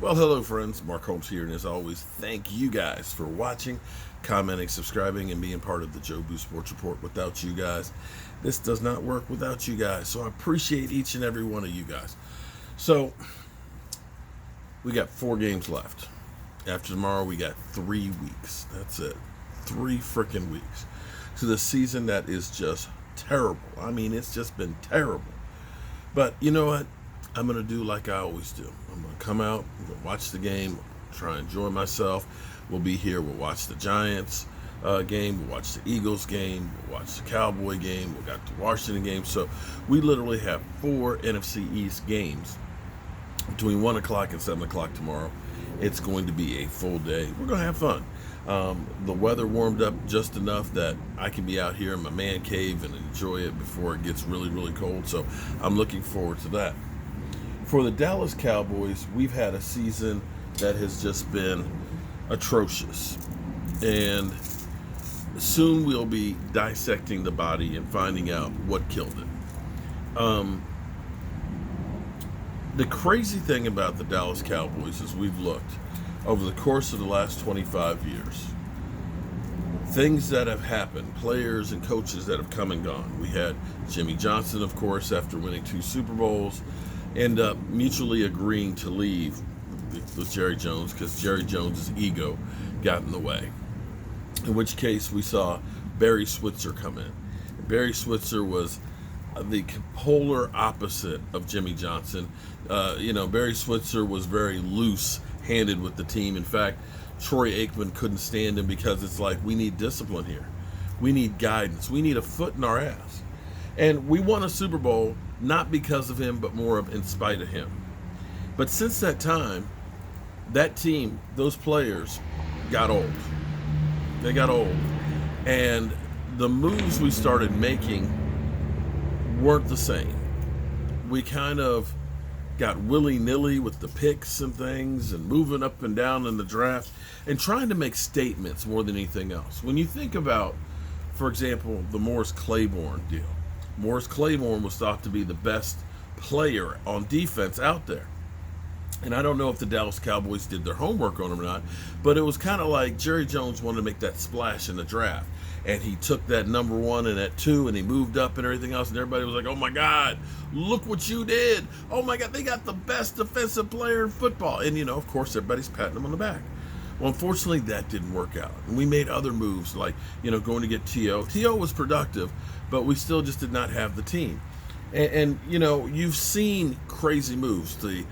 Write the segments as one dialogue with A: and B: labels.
A: Well, hello, friends. Mark Holmes here, and as always, thank you guys for watching, commenting, subscribing, and being part of the Joe Boo Sports Report. Without you guys, this does not work without you guys. So I appreciate each and every one of you guys. So we got 4 games left. After tomorrow, we got 3 weeks. That's it. 3 freaking weeks. So the season that is just terrible. I mean, it's just been terrible. But you know what? I'm going to do like I always do. I'm going to come out, I'm going to watch the game, try and enjoy myself. We'll be here. We'll watch the Giants game. We'll watch the Eagles game. We'll watch the Cowboy game. We'll got the Washington game. So we literally have 4 NFC East games between 1 o'clock and 7 o'clock tomorrow. It's going to be a full day. We're going to have fun. The weather warmed up just enough that I can be out here in my man cave and enjoy it before it gets really, really cold. So I'm looking forward to that. For the Dallas Cowboys, we've had a season that has just been atrocious. And soon we'll be dissecting the body and finding out what killed it. The crazy thing about the Dallas Cowboys is we've looked over the course of the last 25 years, things that have happened, players and coaches that have come and gone. We had Jimmy Johnson, of course, after winning 2 Super Bowls, end up mutually agreeing to leave with Jerry Jones because Jerry Jones' ego got in the way. In which case we saw Barry Switzer come in. Barry Switzer was the polar opposite of Jimmy Johnson. Barry Switzer was very loose-handed with the team. In fact, Troy Aikman couldn't stand him because it's like, we need discipline here. We need guidance. We need a foot in our ass. And we won a Super Bowl not because of him, but more of in spite of him. But since that time, that team, those players, got old. They got old. And the moves we started making weren't the same. We kind of got willy-nilly with the picks and things and moving up and down in the draft and trying to make statements more than anything else. When you think about, for example, the Morris Claiborne deal, Morris Claiborne was thought to be the best player on defense out there. And I don't know if the Dallas Cowboys did their homework on him or not, but it was kind of like Jerry Jones wanted to make that splash in the draft. And he took that number 1 and that 2 and he moved up and everything else. And everybody was like, oh my God, look what you did. Oh my God, they got the best defensive player in football. And, of course, everybody's patting him on the back. Well, unfortunately, that didn't work out. And we made other moves like, going to get T.O. T.O. was productive, but we still just did not have the team. And you've seen crazy moves. The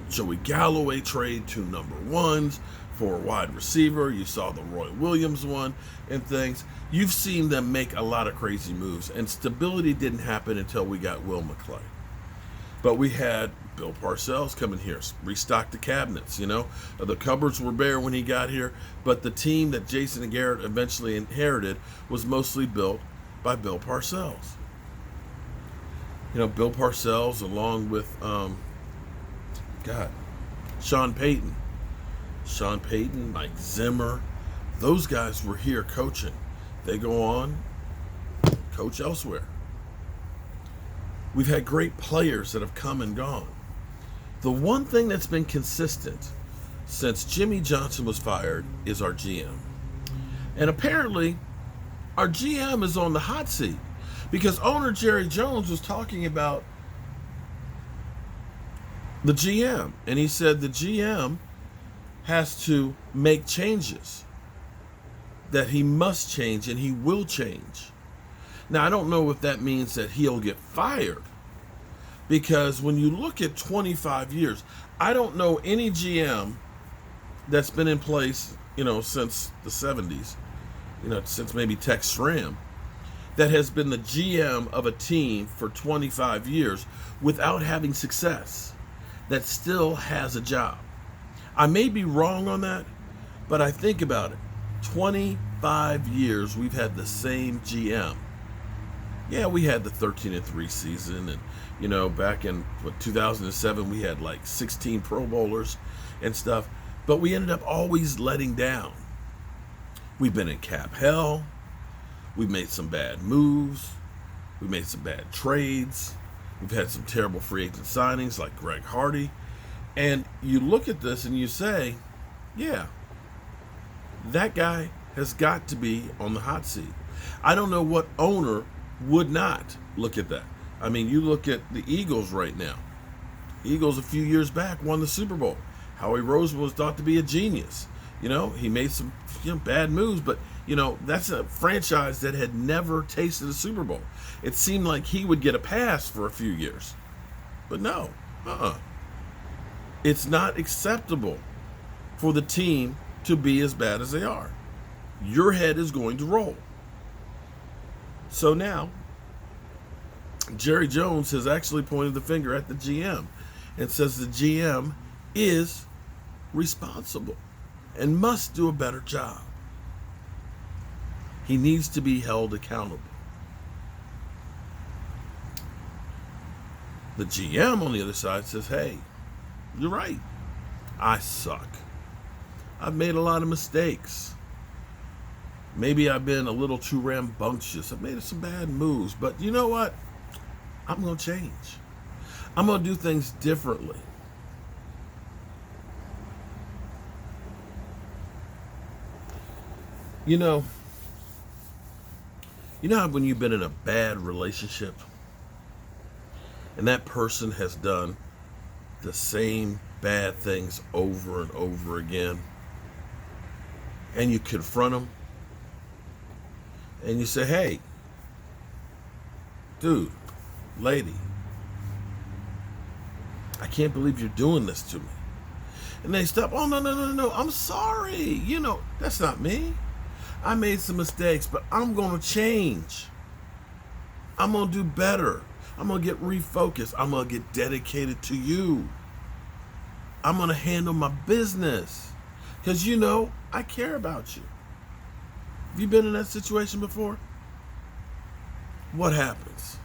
A: Joey Galloway trade, 2 number 1s for a wide receiver. You saw the Roy Williams one and things. You've seen them make a lot of crazy moves. And stability didn't happen until we got Will McClay. But we had Bill Parcells come in here, restock the cabinets, The cupboards were bare when he got here, but the team that Jason and Garrett eventually inherited was mostly built by Bill Parcells. Bill Parcells along with, Sean Payton. Sean Payton, Mike Zimmer, those guys were here coaching. They go on, coach elsewhere. We've had great players that have come and gone. The one thing that's been consistent since Jimmy Johnson was fired is our GM. And apparently, our GM is on the hot seat because owner Jerry Jones was talking about the GM. And he said the GM has to make changes, that he must change and he will change. Now, I don't know if that means that he'll get fired, because when you look at 25 years, I don't know any GM that's been in place, since the 70s, since maybe Tex Schramm, that has been the GM of a team for 25 years without having success, that still has a job. I may be wrong on that, but I think about it. 25 years we've had the same GM. Yeah, we had the 13-3 season, and back in 2007 we had like 16 Pro Bowlers and stuff, but we ended up always letting down. We've been in cap hell. We've made some bad moves. We made some bad trades. We've had some terrible free agent signings like Greg Hardy. And you look at this and you say, yeah, that guy has got to be on the hot seat. I don't know what owner would not look at that. I mean, you look at the Eagles right now. Eagles a few years back won the Super Bowl. Howie Roseman was thought to be a genius. He made some bad moves, but that's a franchise that had never tasted a Super Bowl. It seemed like he would get a pass for a few years, but no, it's not acceptable for the team to be as bad as they are. Your head is going to roll. So now, Jerry Jones has actually pointed the finger at the GM and says the GM is responsible and must do a better job. He needs to be held accountable. The GM on the other side says, hey, you're right. I suck. I've made a lot of mistakes. Maybe I've been a little too rambunctious. I've made some bad moves. But you know what? I'm going to change. I'm going to do things differently. You know how when you've been in a bad relationship and that person has done the same bad things over and over again, and you confront them and you say, hey, dude, lady, I can't believe you're doing this to me. And they stop, oh, no, I'm sorry. That's not me. I made some mistakes, but I'm going to change. I'm going to do better. I'm going to get refocused. I'm going to get dedicated to you. I'm going to handle my business. Because I care about you. Have you been in that situation before? What happens?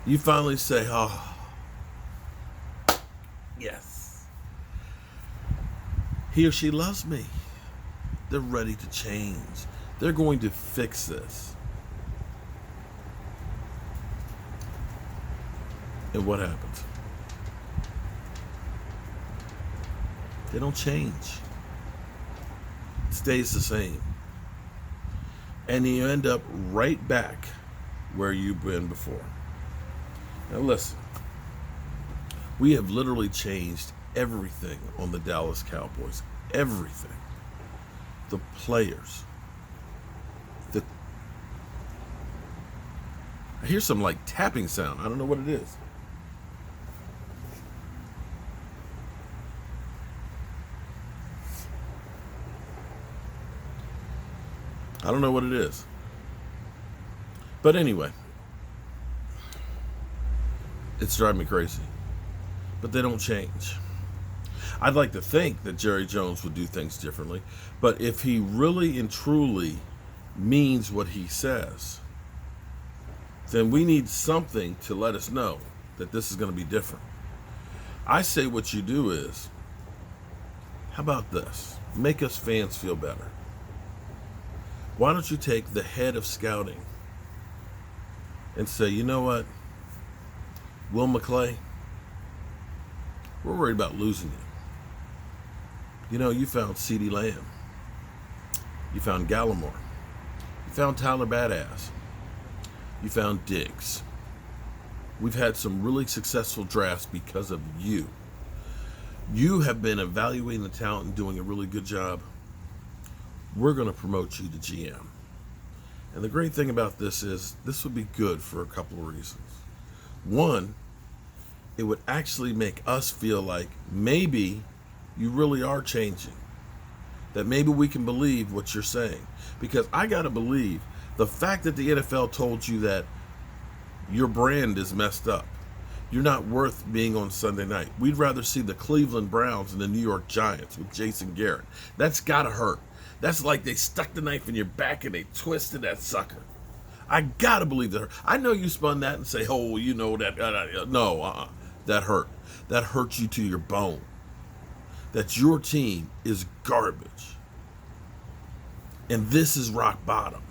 A: You finally say, oh, yes. He or she loves me. They're ready to change. They're going to fix this. And what happens? They don't change. It stays the same. And you end up right back where you've been before. Now listen, we have literally changed everything on the Dallas Cowboys. Everything. The players. I hear some tapping sound. I don't know what it is. I don't know what it is. But anyway, it's driving me crazy. But they don't change. I'd like to think that Jerry Jones would do things differently, but if he really and truly means what he says, then we need something to let us know that this is going to be different. I say what you do is, how about this? Make us fans feel better. Why don't you take the head of scouting and say, you know what, Will McClay, we're worried about losing you. You found CeeDee Lamb. You found Gallimore. You found Tyler Badass. You found Diggs. We've had some really successful drafts because of you. You have been evaluating the talent and doing a really good job. We're going to promote you to GM. And the great thing about this is this would be good for a couple of reasons. One, it would actually make us feel like maybe you really are changing. That maybe we can believe what you're saying. Because I got to believe the fact that the NFL told you that your brand is messed up. You're not worth being on Sunday night. We'd rather see the Cleveland Browns and the New York Giants with Jason Garrett. That's got to hurt. That's like they stuck the knife in your back and they twisted that sucker. I got to believe that hurt. I know you spun that and say, oh, that. No, that hurt. That hurt you to your bone. That your team is garbage. And this is rock bottom.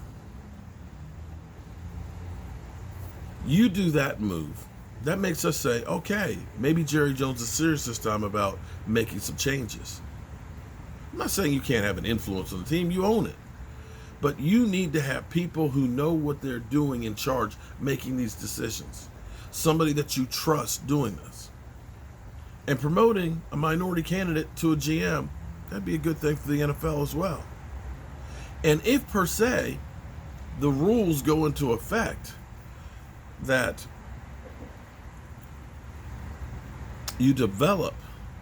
A: You do that move, that makes us say, okay, maybe Jerry Jones is serious this time about making some changes. I'm not saying you can't have an influence on the team, you own it. But you need to have people who know what they're doing in charge making these decisions. Somebody that you trust doing this. And promoting a minority candidate to a GM, that'd be a good thing for the NFL as well. And if per se, the rules go into effect that you develop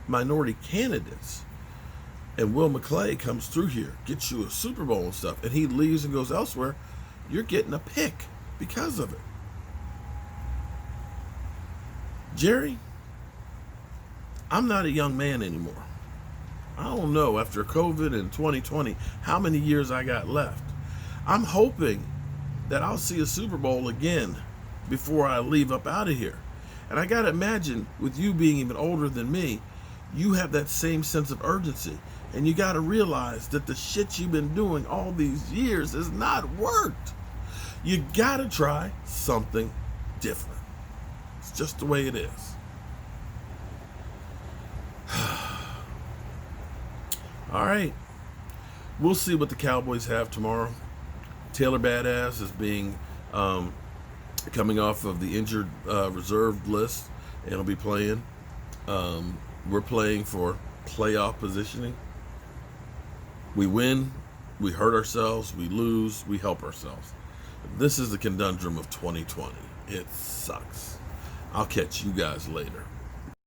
A: minority candidates, and Will McClay comes through here, gets you a Super Bowl and stuff, and he leaves and goes elsewhere, you're getting a pick because of it. Jerry, I'm not a young man anymore. I don't know, after COVID and 2020, how many years I got left. I'm hoping that I'll see a Super Bowl again before I leave up out of here. And I got to imagine, with you being even older than me, you have that same sense of urgency. And you got to realize that the shit you've been doing all these years has not worked. You got to try something different. It's just the way it is. All right. We'll see what the Cowboys have tomorrow. Taylor Badass is being coming off of the injured reserve list, and he'll be playing. We're playing for playoff positioning. We win, we hurt ourselves, we lose, we help ourselves. This is the conundrum of 2020. It sucks. I'll catch you guys later.